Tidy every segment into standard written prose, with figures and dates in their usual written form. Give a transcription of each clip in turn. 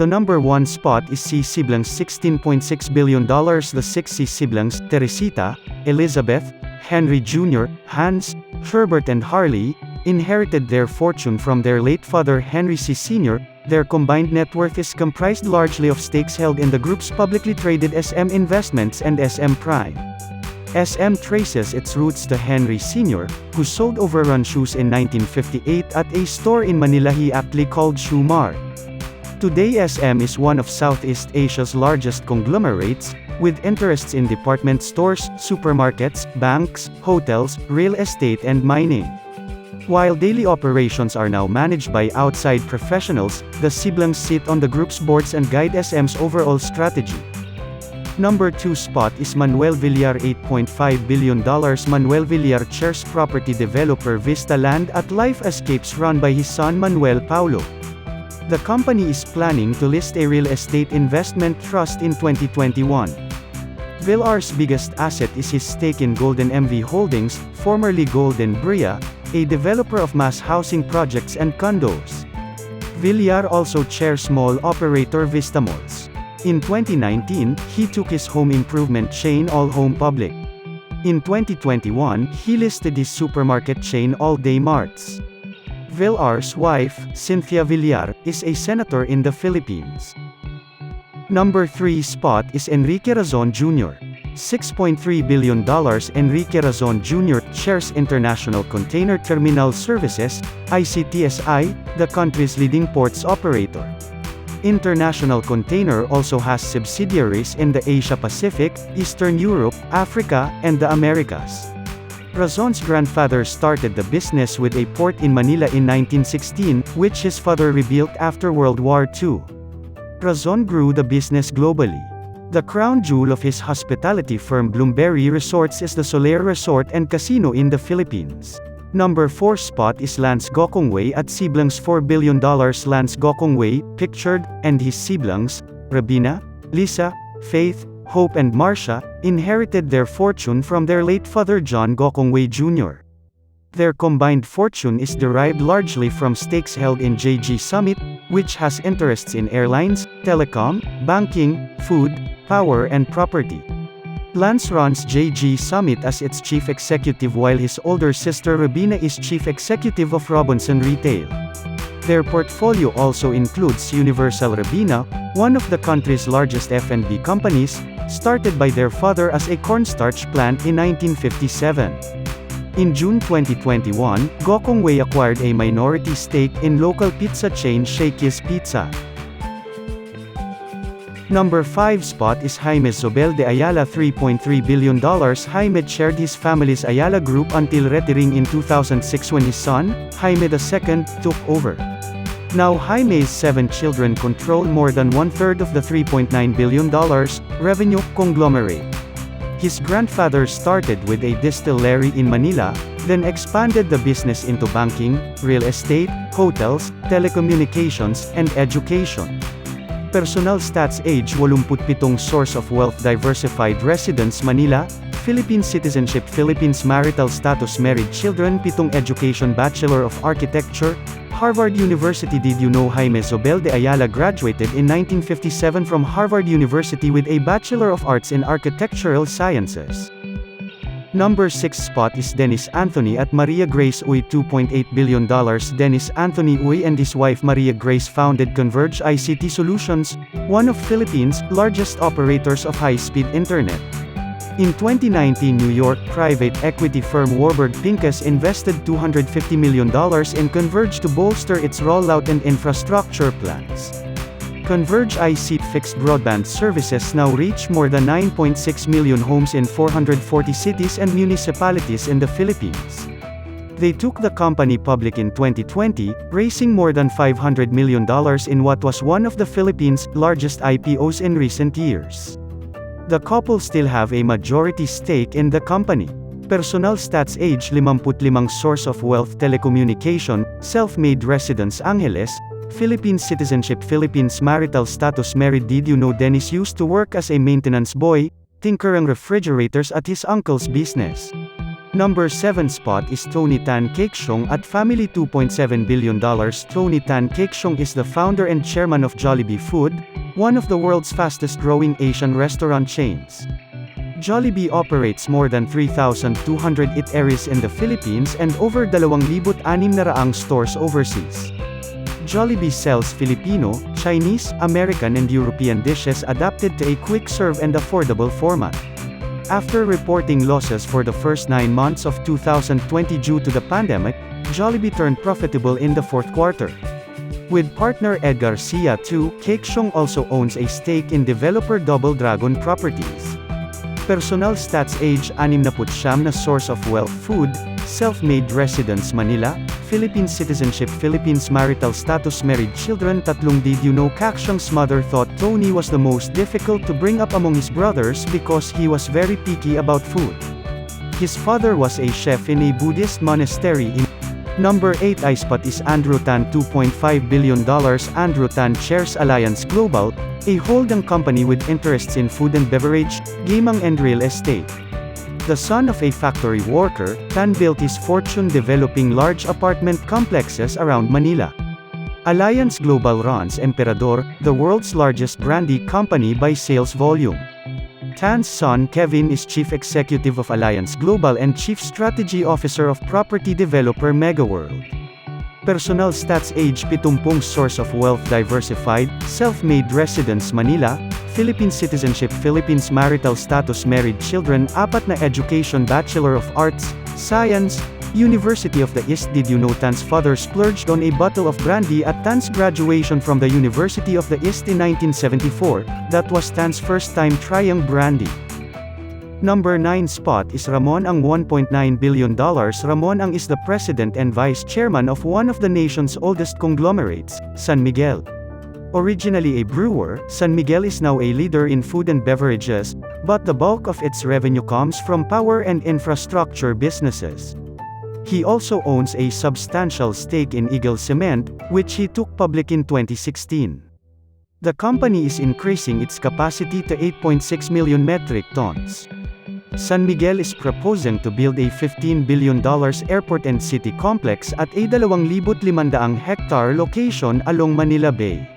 The number 1 spot is C siblings $16.6 billion. The 6 C siblings, Teresita, Elizabeth, Henry Jr., Hans, Herbert and Harley, inherited their fortune from their late father Henry C. Sr. Their combined net worth is comprised largely of stakes held in the group's publicly traded SM Investments and SM Prime. SM traces its roots to Henry Sr., who sold overrun shoes in 1958 at a store in Manila he aptly called Shoe Mart. Today SM is one of Southeast Asia's largest conglomerates, with interests in department stores, supermarkets, banks, hotels, real estate and mining. While daily operations are now managed by outside professionals, the siblings sit on the group's boards and guide SM's overall strategy. Number 2 spot is Manuel Villar $8.5 billion. Manuel Villar chairs property developer Vista Land at Life Escapes run by his son Manuel Paulo. The company is planning to list a real estate investment trust in 2021. Villar's biggest asset is his stake in Golden MV Holdings, formerly Golden Bria, a developer of mass housing projects and condos. Villar also chairs mall operator Vista Malls. In 2019, he took his home improvement chain All Home public. In 2021, he listed his supermarket chain All Day Marts. Villar's wife, Cynthia Villar, is a senator in the Philippines. Number 3 spot is Enrique Razon Jr. $6.3 billion. Enrique Razon Jr. chairs International Container Terminal Services, ICTSI, the country's leading ports operator. International Container also has subsidiaries in the Asia-Pacific, Eastern Europe, Africa, and the Americas. Razon's grandfather started the business with a port in Manila in 1916, which his father rebuilt after World War II. Razon grew the business globally. The crown jewel of his hospitality firm Bloomberry Resorts is the Soler Resort and Casino in the Philippines. Number 4 spot is Lance Gokongwei at siblings $4 billion. Lance Gokongwei, pictured, and his siblings, Rabina, Lisa, Faith, Hope and Marcia, inherited their fortune from their late father John Gokongwei Jr. Their combined fortune is derived largely from stakes held in JG Summit, which has interests in airlines, telecom, banking, food, power and property. Lance runs JG Summit as its chief executive while his older sister Rabina is chief executive of Robinson Retail. Their portfolio also includes Universal Rabina, one of the country's largest F&B companies, started by their father as a cornstarch plant in 1957. In June 2021, Gokongwei acquired a minority stake in local pizza chain Shakey's Pizza. Number 5 spot is Jaime Sobel de Ayala $3.3 billion. Jaime chaired his family's Ayala Group until retiring in 2006 when his son, Jaime II, took over. Now Jaime's 7 children control more than one-third of the $3.9 billion revenue conglomerate. His grandfather started with a distillery in Manila, then expanded the business into banking, real estate, hotels, telecommunications, and education. Personal stats age 87 source of wealth diversified residence Manila, Philippine citizenship Philippines marital status married children 7 education Bachelor of Architecture, Harvard University. Did you know Jaime Sobel de Ayala graduated in 1957 from Harvard University with a Bachelor of Arts in Architectural Sciences? Number 6 spot is Dennis Anthony at Maria Grace Uy $2.8 billion. Dennis Anthony Uy and his wife Maria Grace founded Converge ICT Solutions, one of Philippines' largest operators of high-speed internet. In 2019, New York private equity firm Warburg Pincus invested $250 million in Converge to bolster its rollout and infrastructure plans. Converge ICT fixed broadband services now reach more than 9.6 million homes in 440 cities and municipalities in the Philippines. They took the company public in 2020, raising more than $500 million in what was one of the Philippines' largest IPOs in recent years. The couple still have a majority stake in the company. Personal stats age 55 source of wealth telecommunication, self-made residence Angeles, Philippine citizenship Philippines marital status married. Did you know Dennis used to work as a maintenance boy, tinkering refrigerators at his uncle's business? Number 7 spot is Tony Tan Keqiong at family $2.7 billion. Tony Tan Keqiong is the founder and chairman of Jollibee Food, one of the world's fastest-growing Asian restaurant chains. Jollibee operates more than 3,200 eateries in the Philippines and over 2,600 stores overseas. Jollibee sells Filipino, Chinese, American and European dishes adapted to a quick-serve and affordable format. After reporting losses for the first 9 months of 2020 due to the pandemic, Jollibee turned profitable in the fourth quarter. With partner Ed Garcia too, Keqiong also owns a stake in developer Double Dragon Properties. Personal stats age 69 na source of wealth food, self-made residence Manila, Philippine citizenship Philippines marital status married children tatlong Did you know Keqiong's mother thought Tony was the most difficult to bring up among his brothers because he was very picky about food. His father was a chef in a Buddhist monastery in Number 8 iSpot is Andrew Tan $2.5 billion. Andrew Tan chairs Alliance Global, a holding company with interests in food and beverage, gaming and real estate. The son of a factory worker, Tan built his fortune developing large apartment complexes around Manila. Alliance Global runs Emperador, the world's largest brandy company by sales volume. Tan's son Kevin is Chief Executive of Alliance Global and Chief Strategy Officer of property developer Megaworld. Personal stats age 70 source of wealth diversified, self-made residence Manila, Philippine citizenship Philippines marital status married children 4 na education Bachelor of Arts, Science, University of the East. Did you know Tan's father splurged on a bottle of brandy at Tan's graduation from the University of the East in 1974, that was Tan's first time trying brandy. Number 9 spot is Ramon Ang $1.9 billion. Ramon Ang is the president and vice chairman of one of the nation's oldest conglomerates, San Miguel. Originally a brewer, San Miguel is now a leader in food and beverages, but the bulk of its revenue comes from power and infrastructure businesses. He also owns a substantial stake in Eagle Cement, which he took public in 2016. The company is increasing its capacity to 8.6 million metric tons. San Miguel is proposing to build a $15 billion airport and city complex at a 2,500-hectare location along Manila Bay.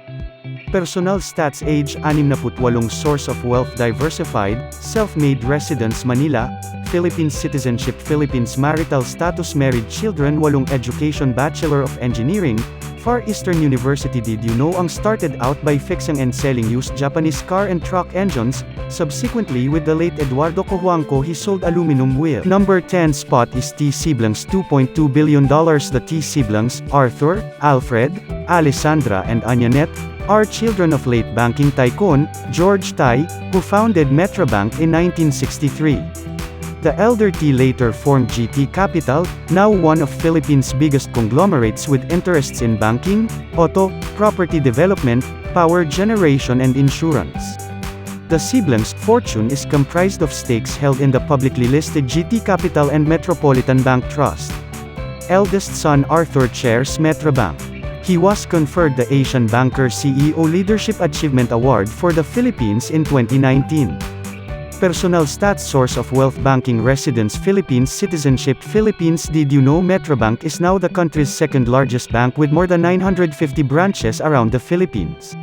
Personal stats age 68 source of wealth diversified, self-made residence Manila, Philippine citizenship Philippines marital status married children 8 education Bachelor of Engineering, Far Eastern University. Did you know Ang started out by fixing and selling used Japanese car and truck engines, subsequently with the late Eduardo Cojuangco he sold aluminum wheel. Number 10 spot is T siblings $2.2 billion. The T siblings, Arthur, Alfred, Alessandra and Anjanette, are children of late banking tycoon, George Tay, who founded Metrobank in 1963. The elder T later formed GT Capital, now one of Philippines' biggest conglomerates with interests in banking, auto, property development, power generation and insurance. The siblings' fortune is comprised of stakes held in the publicly listed GT Capital and Metropolitan Bank Trust. Eldest son Arthur chairs Metrobank. He was conferred the Asian Banker CEO Leadership Achievement Award for the Philippines in 2019. Personal stats source of wealth banking residence Philippines citizenship Philippines. Did you know Metrobank is now the country's second largest bank with more than 950 branches around the Philippines?